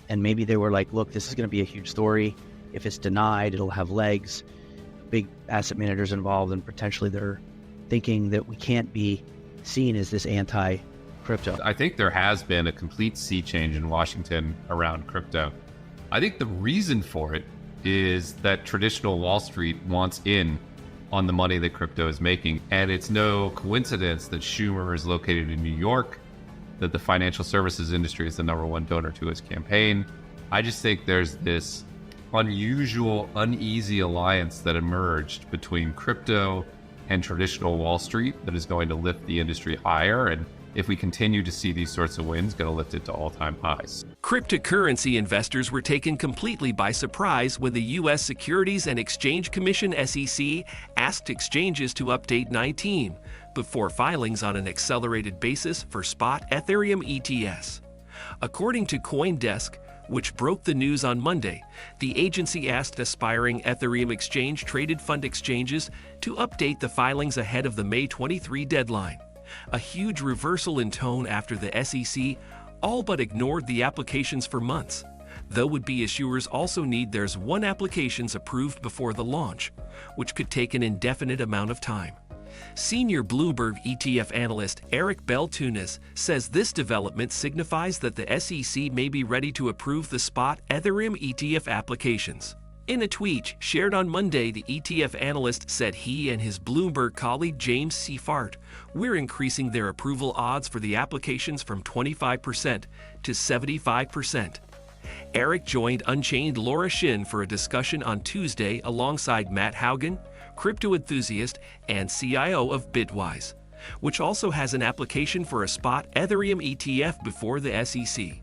And maybe they were like, look, this is going to be a huge story. If it's denied, it'll have legs. Big asset managers involved, and potentially they're thinking that we can't be seen as this anti-crypto. I think there has been a complete sea change in Washington around crypto. I think the reason for it is that traditional Wall Street wants in on the money that crypto is making. And it's no coincidence that Schumer is located in New York, that the financial services industry is the #1 donor to his campaign. I just think there's this unusual, uneasy alliance that emerged between crypto and traditional Wall Street that is going to lift the industry higher. And if we continue to see these sorts of wins, going to lift it to all-time highs. Cryptocurrency investors were taken completely by surprise when the U.S. Securities and Exchange Commission (SEC) asked exchanges to update 19 before filings on an accelerated basis for spot Ethereum ETFs. According to CoinDesk, which broke the news on Monday, the agency asked aspiring Ethereum exchange-traded fund exchanges to update the filings ahead of the May 23 deadline. A huge reversal in tone after the SEC all but ignored the applications for months. Though would-be issuers also need their one applications approved before the launch, which could take an indefinite amount of time. Senior Bloomberg ETF analyst Eric Bell-Tunis says this development signifies that the SEC may be ready to approve the spot Ethereum ETF applications. In a tweet shared on Monday, the ETF analyst said he and his Bloomberg colleague James Seifert were increasing their approval odds for the applications from 25% to 75%. Eric joined Unchained Laura Shin for a discussion on Tuesday alongside Matt Haugen, crypto enthusiast and CIO of Bitwise, which also has an application for a spot Ethereum ETF before the SEC.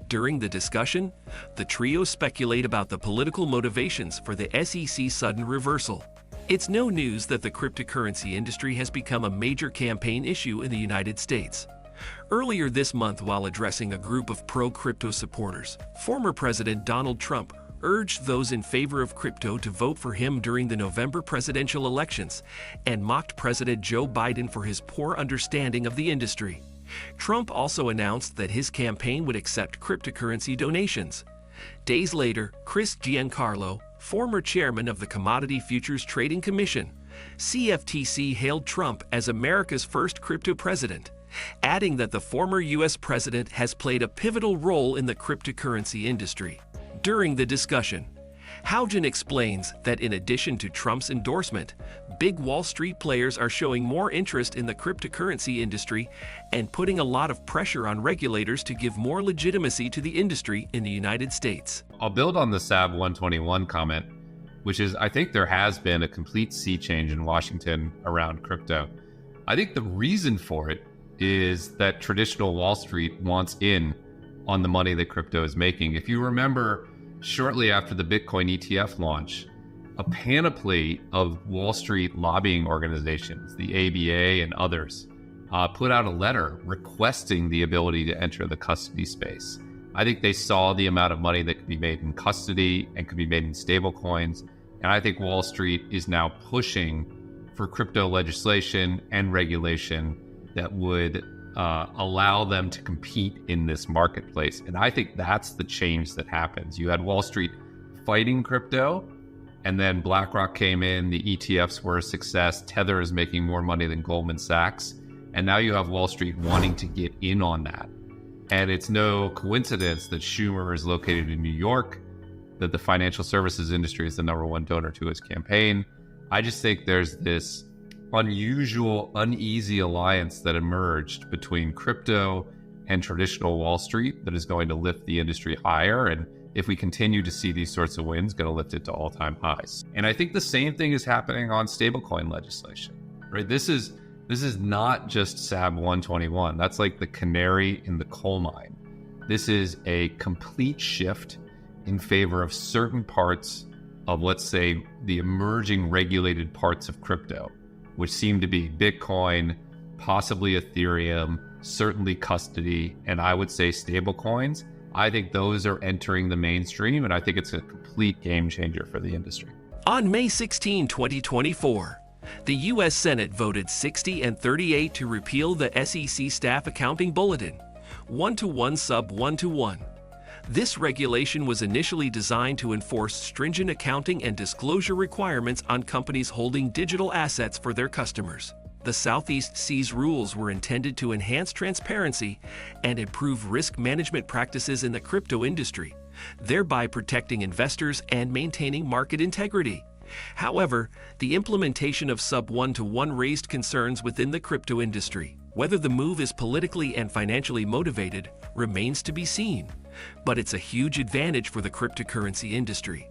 During the discussion, the trio speculate about the political motivations for the SEC's sudden reversal. It's no news that the cryptocurrency industry has become a major campaign issue in the United States. Earlier this month, while addressing a group of pro-crypto supporters, former President Donald Trump urged those in favor of crypto to vote for him during the November presidential elections and mocked President Joe Biden for his poor understanding of the industry. Trump also announced that his campaign would accept cryptocurrency donations. Days later, Chris Giancarlo, former chairman of the Commodity Futures Trading Commission, CFTC, hailed Trump as America's first crypto president, adding that the former U.S. president has played a pivotal role in the cryptocurrency industry. During the discussion, Haugen explains that in addition to Trump's endorsement, big Wall Street players are showing more interest in the cryptocurrency industry and putting a lot of pressure on regulators to give more legitimacy to the industry in the United States. I'll build on the SAB 121 comment, which is I think there has been a complete sea change in Washington around crypto. I think the reason for it is that traditional Wall Street wants in on the money that crypto is making. If you remember, shortly after the Bitcoin ETF launch, a panoply of Wall Street lobbying organizations, the ABA and others, put out a letter requesting the ability to enter the custody space. I think they saw the amount of money that could be made in custody and could be made in stable coins. And I think Wall Street is now pushing for crypto legislation and regulation that would allow them to compete in this marketplace. And I think that's the change that happens. You had Wall Street fighting crypto, and then BlackRock came in, the ETFs were a success, Tether is making more money than Goldman Sachs, and now you have Wall Street wanting to get in on that. And it's no coincidence that Schumer is located in New York, that the financial services industry is the #1 donor to his campaign. I just think there's this unusual, uneasy alliance that emerged between crypto and traditional Wall Street that is going to lift the industry higher. And if we continue to see these sorts of wins, going to lift it to all-time highs. And I think the same thing is happening on stablecoin legislation, right? This is not just SAB 121. That's like the canary in the coal mine. This is a complete shift in favor of certain parts of, let's say, the emerging regulated parts of crypto, which seem to be Bitcoin, possibly Ethereum, certainly custody, and I would say stable coins. I think those are entering the mainstream, and I think it's a complete game changer for the industry. On May 16, 2024, the U.S. Senate voted 60 and 38 to repeal the SEC Staff Accounting Bulletin, 1-to-1 sub 1-to-1. This regulation was initially designed to enforce stringent accounting and disclosure requirements on companies holding digital assets for their customers. The Southeast Seas rules were intended to enhance transparency and improve risk management practices in the crypto industry, thereby protecting investors and maintaining market integrity. However, the implementation of Sub 1-to-1 raised concerns within the crypto industry. Whether the move is politically and financially motivated remains to be seen, but it's a huge advantage for the cryptocurrency industry.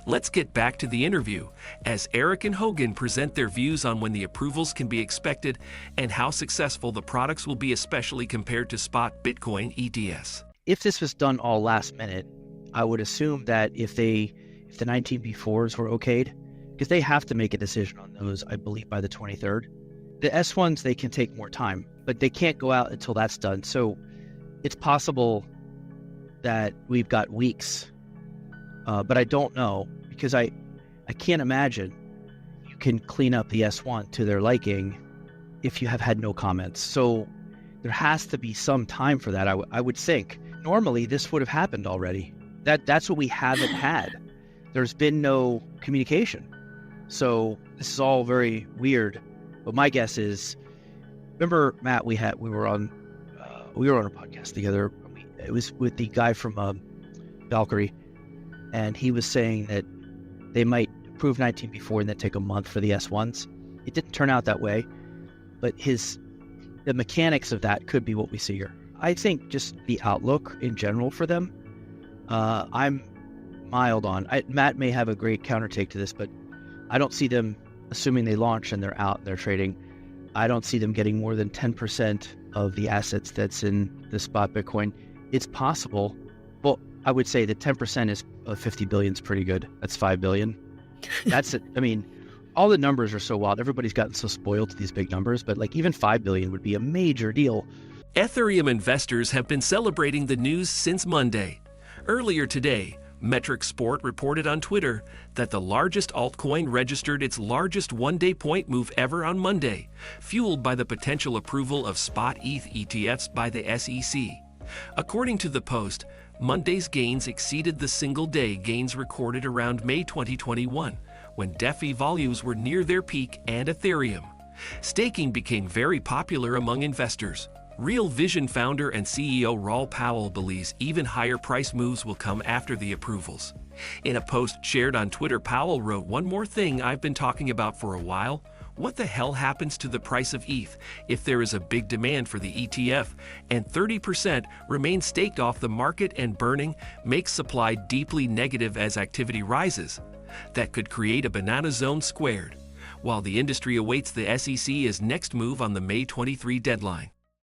Let's get back to the interview as Eric and Hogan present their views on when the approvals can be expected and how successful the products will be, especially compared to spot Bitcoin ETFs. If this was done all last minute, I would assume that if the 19B4s were okayed, because they have to make a decision on those, I believe, by the 23rd. The S1s, they can take more time, but they can't go out until that's done. So it's possible that we've got weeks, but I don't know, because I can't imagine you can clean up the S1 to their liking if you have had no comments. So there has to be some time for that, I would think. Normally, this would have happened already. That's what we haven't had. There's been no communication. So this is all very weird. But my guess is, remember, Matt, we were on a podcast together. It was with the guy from Valkyrie, and he was saying that they might approve 19B4 and then take a month for the S1s. It didn't turn out that way, but the mechanics of that could be what we see here. I think just the outlook in general for them, I'm mild on. Matt may have a great counter take to this, but I don't see them, assuming they launch and they're out and they're trading, I don't see them getting more than 10% of the assets that's in the spot Bitcoin. It's possible. Well, I would say that 10% is 50 billion is pretty good. That's 5 billion. That's it. I mean, all the numbers are so wild. Everybody's gotten so spoiled to these big numbers, but like even 5 billion would be a major deal. Ethereum investors have been celebrating the news since Monday. Earlier today, Metric Sport reported on Twitter that the largest altcoin registered its largest one-day point move ever on Monday, fueled by the potential approval of spot ETH ETFs by the SEC. According to the Post, Monday's gains exceeded the single-day gains recorded around May 2021, when DeFi volumes were near their peak and Ethereum. Staking became very popular among investors. Real Vision founder and CEO Raul Powell believes even higher price moves will come after the approvals. In a post shared on Twitter, Powell wrote, "One more thing I've been talking about for a while. What the hell happens to the price of ETH if there is a big demand for the ETF and 30% remains staked off the market and burning makes supply deeply negative as activity rises? That could create a banana zone squared," while the industry awaits the SEC's next move on the May 23 deadline.